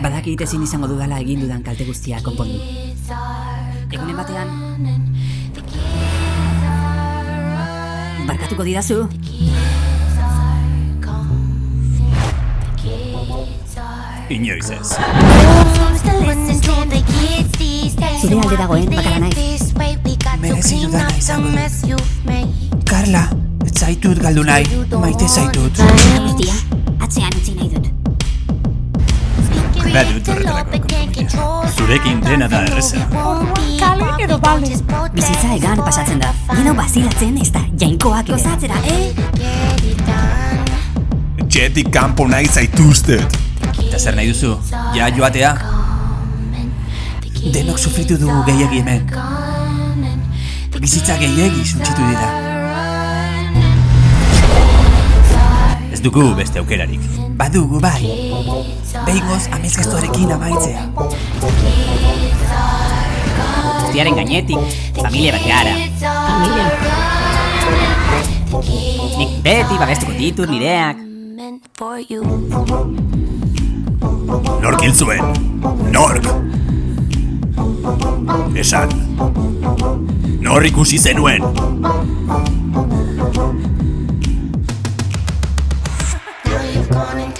Badakit ezin izango dudala egin dudan kalte guztia konpondu. Egunen batean barkatuko didazu? Inoiz ez. Zure alde dagoen bakara naiz. Merezi dudana izango du. Karla, ez zaitut galdu nahi, maite zaitut. Guztia, atzean utzi nahi dut. Badut horretarako konponbidea. Zurekin dena da erreza. Kale edo bale. Bizitza egan pasatzen da. Gino bazilatzen ez da, jainkoak gozatzera, Jetik kanpo nahi zaituztet. Eta zer nahi duzu? Ja joatea? Denok sufritu dugu gehiagi hemen. Bizitza gehiagi suntxitu dira. Ez dugu beste aukerarik. Badugu bai. Behingoz amezgastuarekin amaitzea. Guztiaren gainetik, familia bat gara. Familia. Nik beti babestuko ditut nireak. Nork hil zuen? Nork? Esan. Nor ikusi zenuen? Now you've gone and